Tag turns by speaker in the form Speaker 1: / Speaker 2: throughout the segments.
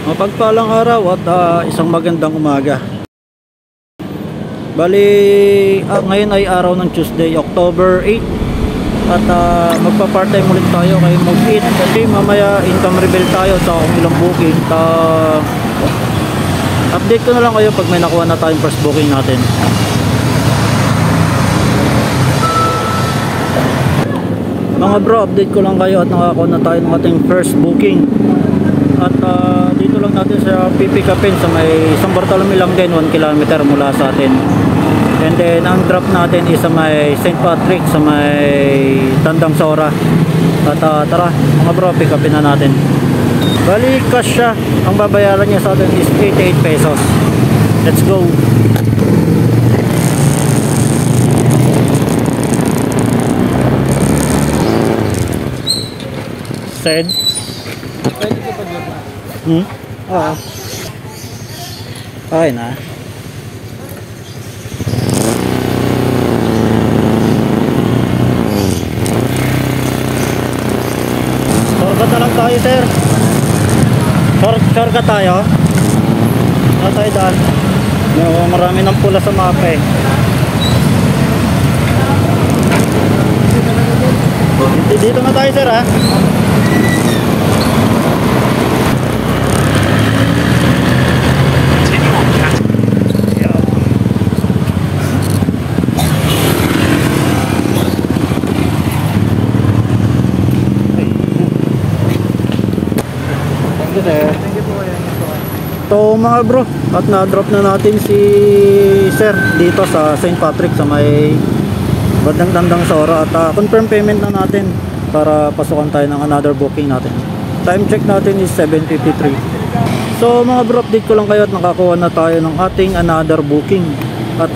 Speaker 1: Mapagpalang araw at isang magandang umaga. Bali, ngayon ay araw ng Tuesday, October 8. At magpa-part time ulit tayo kay Mag-Eat. Kasi mamaya income reveal tayo sa kung ilang booking. Update ko na lang kayo pag may nakuha na tayong first booking natin. Mga bro, update ko lang kayo at nakakuha na tayo ng ating first booking. At dito lang natin sa pipick upin sa may San Bartolome lang din, 1 kilometer mula sa atin. And then ang drop natin is sa may St. Patrick sa may Tandang Sora. At tara mga bro, pick upin na natin. Bali cash siya, ang babayaran niya sa atin is 88 pesos. Let's go. Send.
Speaker 2: Pwede ko pa dyan na?
Speaker 1: Oo. Okay na. Shortcut na lang tayo, sir. Shortcut tayo. Wala tayo daan. Marami ng pula sa mapa eh. Dito na tayo, sir, ha? So mga bro, at na-drop na natin si sir dito sa St. Patrick sa may bandang Tandang Sora. At confirm payment na natin para pasukan tayo ng another booking natin. Time check natin is 7:53. So mga bro, update ko lang kayo at nakakuha na tayo ng ating another booking. At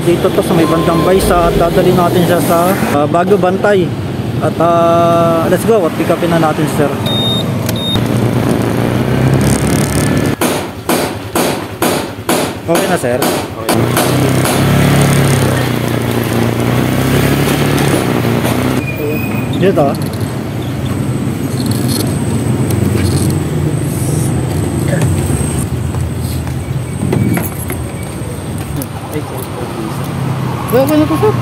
Speaker 1: dito to sa may bandang Baysa at dadali natin siya sa Bago Bantay. At let's go at pick upin na natin sir. Okay na sir? Okay. Dito. Okay na po sir.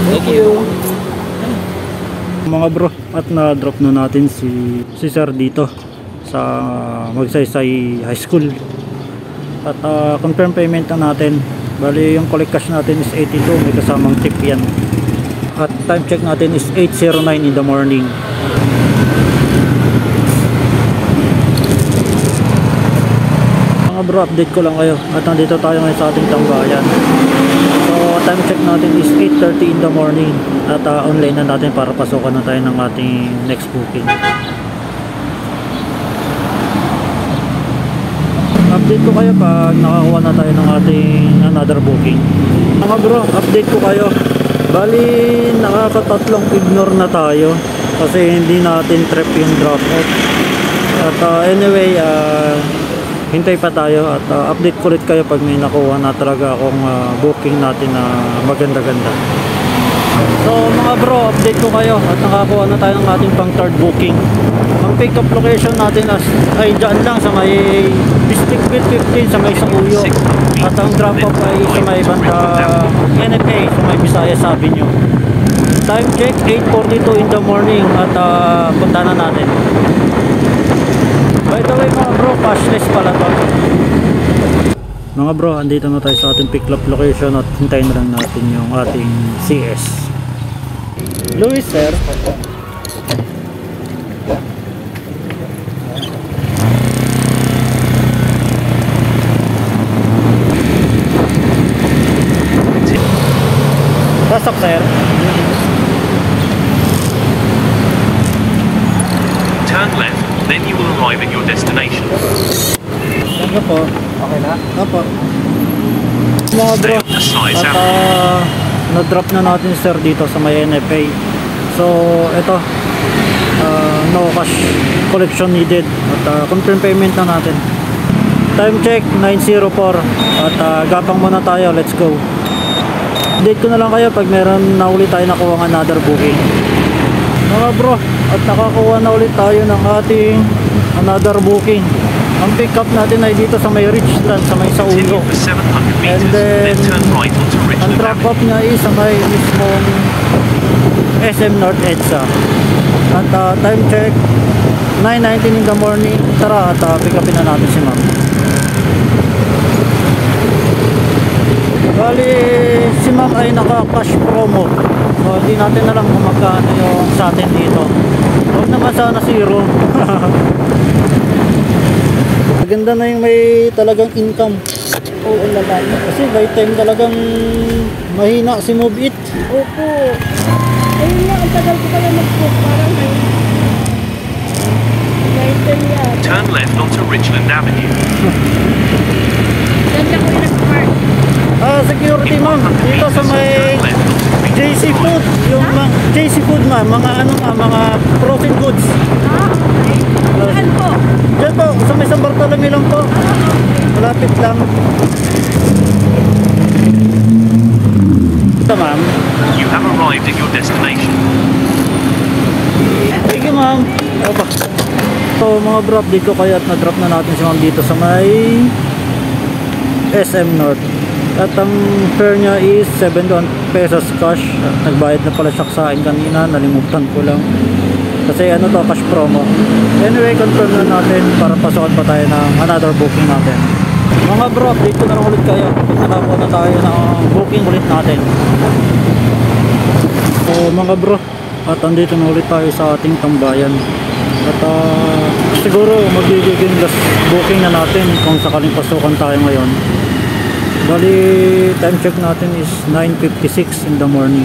Speaker 1: Thank you. Mga bro, at na-drop na natin si sir dito sa Magsaysay High School. At confirm payment na natin. Bali yung collect cash natin is 82, may kasamang tip yan. At time check natin is 8:09 in the morning. Mga bro, update ko lang kayo. At nandito tayo ngayon sa ating tambayan. So time check natin is 8:30 in the morning. At online na natin para pasukan na tayo ng ating next booking. Update ko kayo pag nakakuha na tayo ng ating another booking. Mga bro, update ko kayo. Bali, nakakatatlong ignore na tayo kasi hindi natin trip yung drop out. At anyway, hintay pa tayo at update ko ulit kayo pag may nakuha na talaga akong booking natin na maganda-ganda. So mga bro, update ko kayo at nakakuha na tayo ng ating pang third booking. Ang pick up location natin ay dyan lang sa may District 15 sa may Sakuyo. At ang drop off ay sa may banda NFA sa may Visayas Avenue. Time check 8:42 in the morning at punta na natin. By the way mga bro, cashless pala to. Mga bro, andito na tayo sa ating pick up location at hintayin na lang natin yung ating CS. Luis sir. Pasok sir.
Speaker 3: Turn left, then you will arrive at your destination.
Speaker 1: Ano po?
Speaker 2: Okay na?
Speaker 1: Opo. Mga bro, at na-drop na natin sir dito sa may NFA. So ito, no cash collection needed at confirm payment na natin. Time check 9:04 at gapang muna tayo, let's go. Update ko na lang kayo pag meron na ulit tayo nakuha ng another booking. Mga bro, at nakakuha na ulit tayo ng ating another booking. Ang pick up natin ay dito sa may Richland, sa may
Speaker 3: Continue
Speaker 1: Saulo.
Speaker 3: for 700
Speaker 1: And
Speaker 3: meters,
Speaker 1: then,
Speaker 3: then turn right onto
Speaker 1: ang
Speaker 3: Richland
Speaker 1: drop
Speaker 3: Avenue.
Speaker 1: off niya is sa may mismong SM North EDSA. At time check 9:19 in the morning. Tara at pick upin na natin si ma'am. Bali si ma'am ay naka-cash promo, so hindi natin alam kung magkano yung sa atin dito. Huwag naman sana zero. Maganda na yung may talagang income.
Speaker 2: Oo, lalaki.
Speaker 1: Kasi by time talagang mahina si Move It.
Speaker 2: Opo. Ayun nga, ang tagal ko pala mag-book. Parang 9-10 yan.
Speaker 3: Turn left onto Richland Avenue.
Speaker 2: Diyan siya ko yung nag-park.
Speaker 1: Security ma'am, dito sa may
Speaker 3: Turn left onto
Speaker 1: JC Food, yung JC Food ma'am, mga ano mga frozen goods.
Speaker 2: Okay. Saan po?
Speaker 1: Diyan po, sa may San Bartolome lang po. Malapit lang. Ito ma'am.
Speaker 3: You have arrived at your destination.
Speaker 1: Thank you ma'am. So mga bro, update ko kayo at na-drop na natin si ma'am dito sa may SM North. At ang fare niya is 71 pesos cash. Nagbayad na pala siya sa akin kanina, nalimutan ko lang. Kasi ano to, cash promo. Anyway, confirm na natin para pasokan pa tayo ng another booking natin. Mga bro, update ko na lang ulit kayo. Nakakuha na tayo ng booking ulit natin. So mga bro, at andito na ulit tayo sa ating tambayan. At siguro magiging last booking na natin kung sakaling pasukan tayo ngayon. Bali, time check natin is 9:56 in the morning.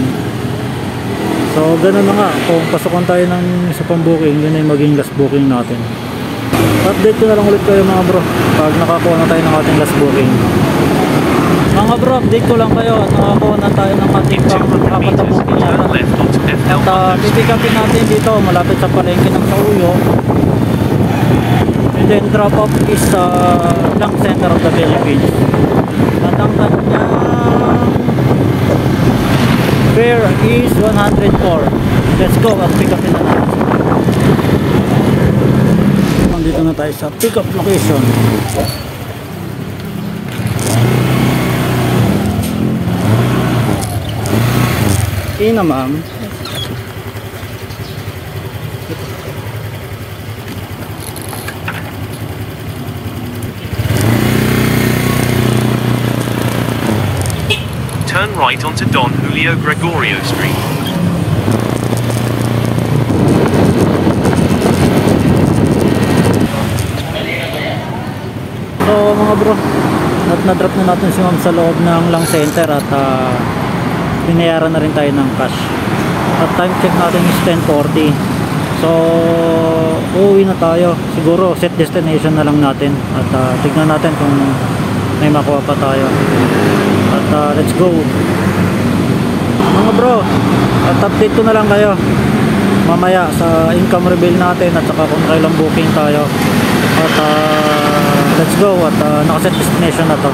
Speaker 1: So ganun na nga, kung pasukan tayo ng isa pang booking, yun ay maging last booking natin. Update ko na lang ulit kayo mga bro pag nakakuha na tayo ng ating last booking. Mga bro, update ko lang kayo at nakakuha na tayo ng ating
Speaker 3: In 200
Speaker 1: apat na
Speaker 3: meters,
Speaker 1: booking
Speaker 3: turn
Speaker 1: yata.
Speaker 3: left onto FL
Speaker 1: At pipikapin natin dito malapit sa palengke ng Saulo. And then drop off is sa Lang Center of the Philippines. At ang kanyang fare is 104. Let's go at pick upin na natin. Nandito na tayo sa pick up location. Ina ma'am.
Speaker 3: Turn right onto Don Julio Gregorio Street.
Speaker 1: So mga bro, na-drop na natin si ma'am sa loob ng Lang Center at binayaran na rin tayo ng cash. At time check natin is 10:40. So uuwi na tayo. Siguro set destination na lang natin. At tignan natin kung may makuha pa tayo. At let's go. Mga bro, at update ko na lang kayo mamaya sa income reveal natin at saka kung kailang booking tayo. At let's go at nakaset destination na to.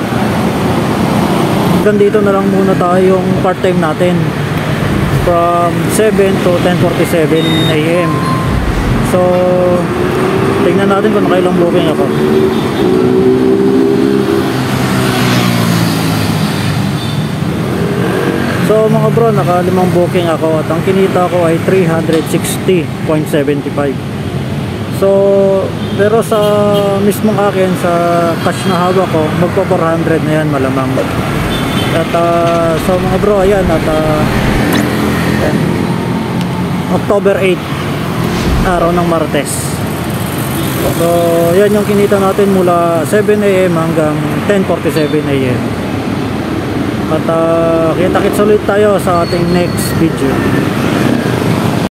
Speaker 1: Hanggang dito na lang muna tayo yung part time natin from 7 to 10:47 AM. So tingnan natin kung kailang booking ako. So mga bro, naka-5 booking ako at ang kinita ko ay 360.75. So pero sa mismong akin, sa cash na hawak ko, magpa 400 na yan malamang. At so mga bro, ayan at October 8, araw ng Martes. So yan yung kinita natin mula 7 AM hanggang 10:47 AM. At kita-kits ulit tayo sa ating next video.